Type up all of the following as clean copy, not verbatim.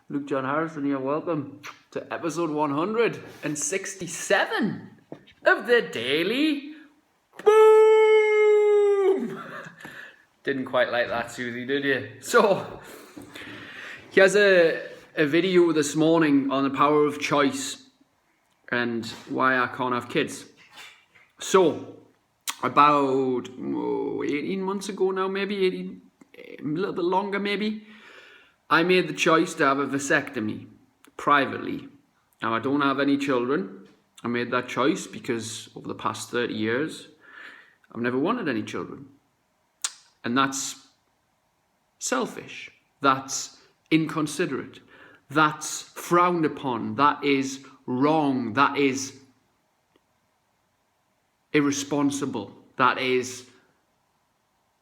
Luke John Harrison here. Welcome to episode 167 of the Daily Boom. Didn't quite like that, Susie, did you? So, here's a video this morning on the power of choice and why I can't have kids. So, about 18 months ago now, maybe, a little bit longer maybe, I made the choice to have a vasectomy privately. Now, I don't have any children. I made that choice because over the past 30 years, I've never wanted any children. And that's selfish. That's inconsiderate. That's frowned upon. That is wrong. That is irresponsible. That is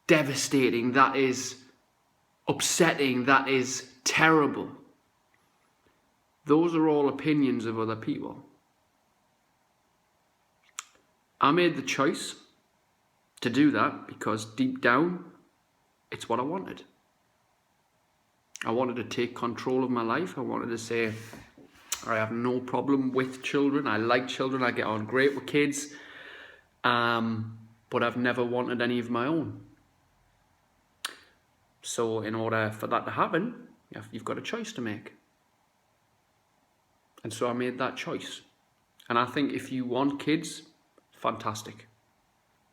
devastating. That is upsetting. That is terrible. Those are all opinions of other people. I made the choice to do that because deep down, it's what I wanted. I wanted to take control of my life. I wanted to say, I have no problem with children. I like children. I get on great with kids. But I've never wanted any of my own. So in order for that to happen, you've got a choice to make. And so I made that choice. And I think if you want kids, fantastic.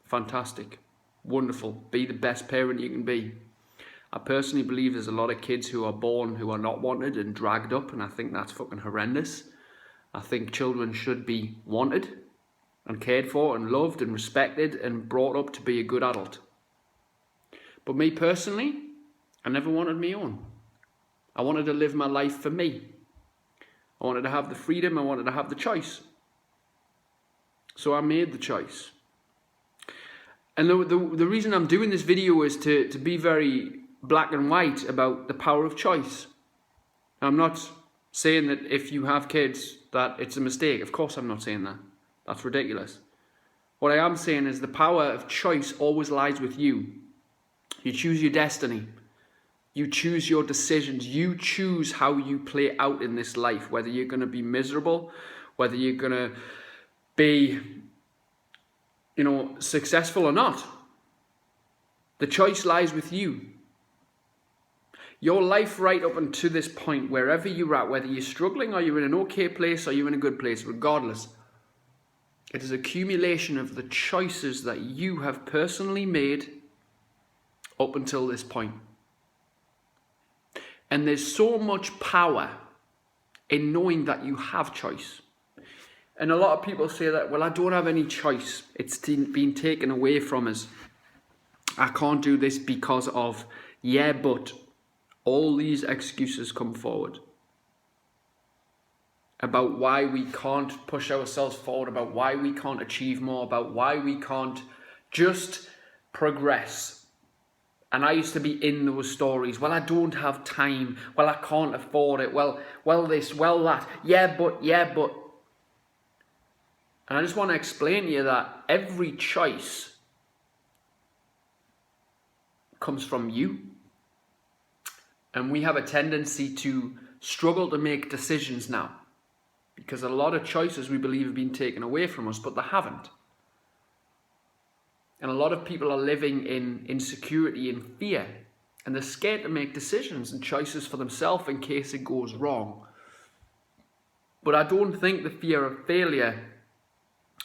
Fantastic. Wonderful. Be the best parent you can be. I personally believe there's a lot of kids who are born who are not wanted and dragged up, and I think that's fucking horrendous. I think children should be wanted and cared for and loved and respected and brought up to be a good adult. But me personally, I never wanted my own. I wanted to live my life for me. I wanted to have the freedom. I wanted to have the choice. So I made the choice. And the reason I'm doing this video is to be very black and white about the power of choice. I'm not saying that if you have kids that it's a mistake. Of course I'm not saying that. That's ridiculous. What I am saying is the power of choice always lies with you. You choose your destiny. You choose your decisions. You choose how you play out in this life, whether you're going to be miserable, whether you're going to be, successful or not. The choice lies with you. Your life right up until this point, wherever you're at, whether you're struggling or you're in an okay place or you're in a good place, regardless, it is accumulation of the choices that you have personally made up until this point. And there's so much power in knowing that you have choice. And a lot of people say that, well, I don't have any choice. It's been taken away from us. I can't do this because of, but all these excuses come forward about why we can't push ourselves forward, about why we can't achieve more, about why we can't just progress. And I used to be in those stories. Well, I don't have time. Well, I can't afford it. Well, this, well, that. Yeah, but. And I just want to explain to you that every choice comes from you. And we have a tendency to struggle to make decisions now. Because a lot of choices we believe have been taken away from us, but they haven't. And a lot of people are living in insecurity and fear. And they're scared to make decisions and choices for themselves in case it goes wrong. But I don't think the fear of failure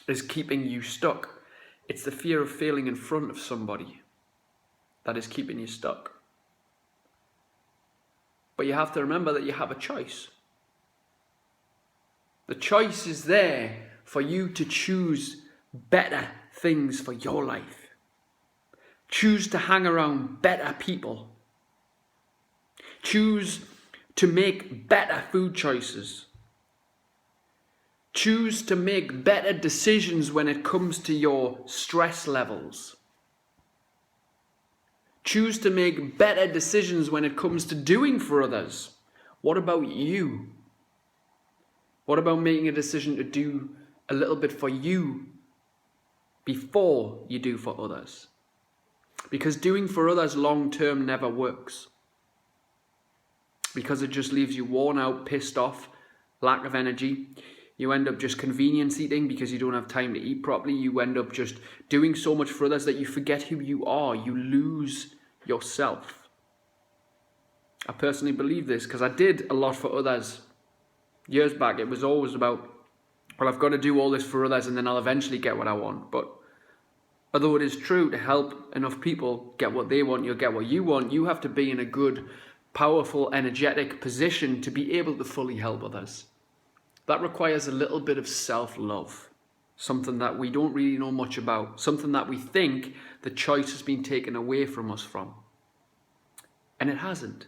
is keeping you stuck. It's the fear of failing in front of somebody that is keeping you stuck. But you have to remember that you have a choice. The choice is there for you to choose better things for your life. Choose to hang around better people. Choose to make better food choices. Choose to make better decisions when it comes to your stress levels. Choose to make better decisions when it comes to doing for others. What about you? What about making a decision to do a little bit for you before you do for others? Because doing for others long term never works. because it just leaves you worn out, pissed off, lack of energy. You end up just convenience eating because you don't have time to eat properly. You end up just doing so much for others that you forget who you are. You lose yourself. I personally believe this because I did a lot for others. Years back, it was always about, well, I've got to do all this for others and then I'll eventually get what I want. But although it is true to help enough people get what they want, you'll get what you want, you have to be in a good, powerful, energetic position to be able to fully help others. That requires a little bit of self-love, something that we don't really know much about, something that we think the choice has been taken away from us from. And it hasn't.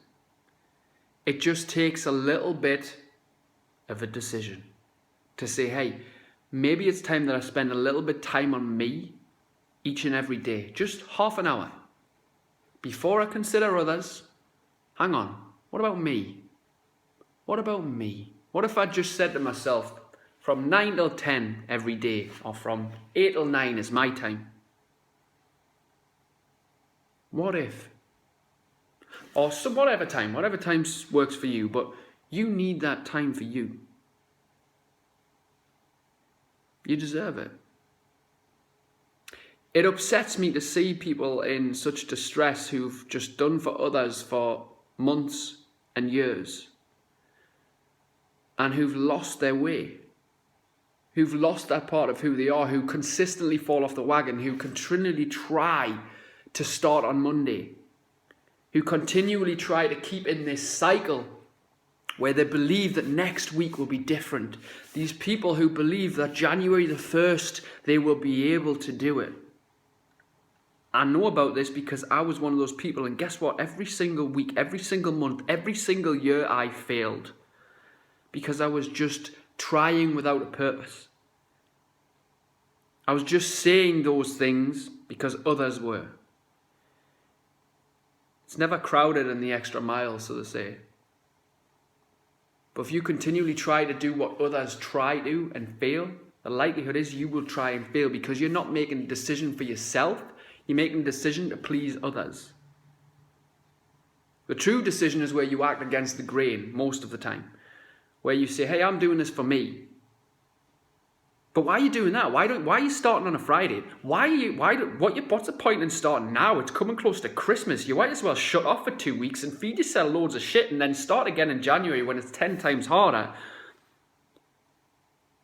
It just takes a little bit of a decision to say, hey, maybe it's time that I spend a little bit of time on me each and every day, just half an hour. Before I consider others, hang on, what about me? What about me? What if I just said to myself, from 9 till 10 every day, or from 8 till 9 is my time? What if? Or some, whatever time works for you, but you need that time for you. You deserve it. It upsets me to see people in such distress who've just done for others for months and years, and who've lost their way, who've lost that part of who they are, who consistently fall off the wagon, who continually try to start on Monday, who continually try to keep in this cycle where they believe that next week will be different. These people who believe that January the 1st, they will be able to do it. I know about this because I was one of those people, and guess what? Every single week, every single month, every single year I failed because I was just trying without a purpose. I was just saying those things because others were. It's never crowded in the extra mile, so they say. But if you continually try to do what others try to and fail, the likelihood is you will try and fail because you're not making a decision for yourself. You're making a decision to please others. The true decision is where you act against the grain most of the time. Where you say, hey, I'm doing this for me. But why are you doing that? Why are you starting on a Friday? What's the point in starting now? It's coming close to Christmas. You might as well shut off for 2 weeks and feed yourself loads of shit and then start again in January when it's 10 times harder.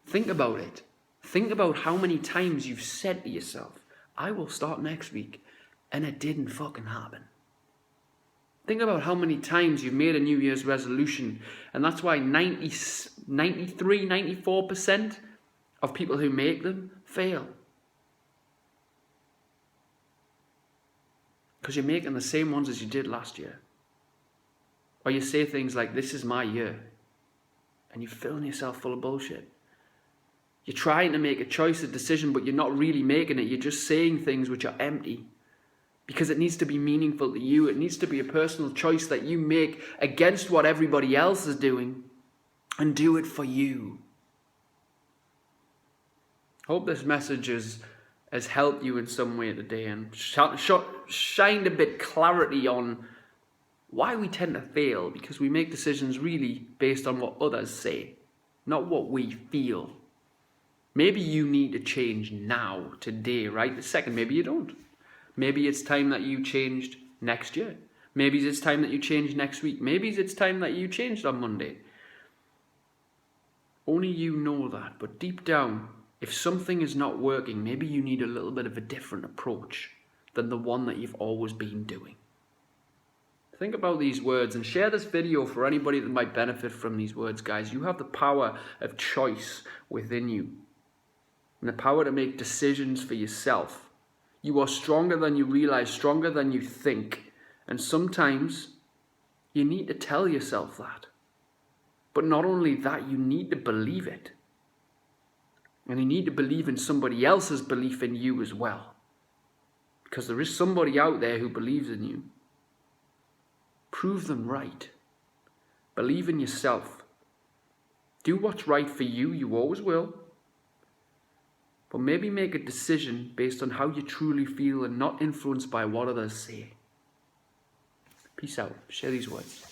Think about it. Think about how many times you've said to yourself, I will start next week, and it didn't fucking happen. Think about how many times you've made a New Year's resolution, and that's why 94% of people who make them fail. Because you're making the same ones as you did last year. Or you say things like, this is my year, and you're filling yourself full of bullshit. You're trying to make a choice, a decision, but you're not really making it. You're just saying things which are empty. Because it needs to be meaningful to you. It needs to be a personal choice that you make against what everybody else is doing. And do it for you. Hope this message has helped you in some way today. And shined a bit clarity on why we tend to fail. Because we make decisions really based on what others say. Not what we feel. Maybe you need to change now, today, right this second. Maybe you don't. Maybe it's time that you changed next year. Maybe it's time that you change next week. Maybe it's time that you changed on Monday. Only you know that. But deep down, if something is not working, maybe you need a little bit of a different approach than the one that you've always been doing. Think about these words and share this video for anybody that might benefit from these words, guys. You have the power of choice within you. And the power to make decisions for yourself. You are stronger than you realize, stronger than you think. And sometimes you need to tell yourself that. But not only that, you need to believe it. And you need to believe in somebody else's belief in you as well. Because there is somebody out there who believes in you. Prove them right. Believe in yourself. Do what's right for you, you always will. But maybe make a decision based on how you truly feel and not influenced by what others say. Peace out. Share these words.